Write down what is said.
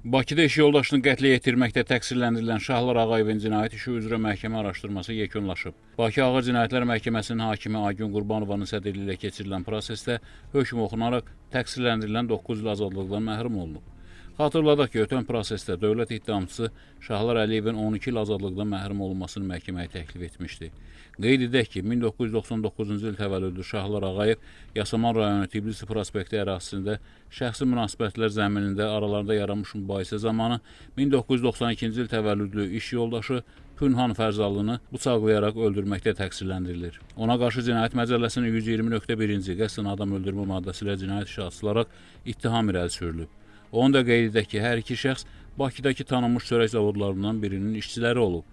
Bakıda iş yoldaşını qətlə yetirməkdə təqsirləndirilən Şahlar Ağayevin cinayət işi üzrə məhkəmə araşdırması yekunlaşıb. Bakı Ağır Cinayətlər Məhkəməsinin hakimi Aygün Qurbanovanın sədrliyi ilə keçirilən prosesdə hökm oxunaraq təqsirləndirilən 9 il azadlıqdan məhrum olunub. Xatırladaq ki, ötən prosesdə dövlət ittihamçısı Şahlar Əliyevin 12 il azadlıqdan məhrum olunmasını məhkəməyə təklif etmişdi. Qeyd edək ki, 1999-cu il təvəllüdlü Şahlar Ağayev Yasamal rayonu Tbilisi prospekti ərazisində şəxsi münasibətlər zəminində aralarında yaranmış mübahisə zamanı 1992-ci il təvəllüdlü iş yoldaşı Pünhan Fərzallını bıçaqlayaraq öldürməkdə təqsirləndirilir. Ona qarşı Cinayət Məcəlləsinin 120.1-ci qəsdən adam öldürmə maddəsi ilə cinayət işi açılaraq ittiham irəli sürülüb. Onu da qeyd edək ki, hər iki şəxs Bakıdakı tanınmış çörək zavodlarından birinin işçiləri olub.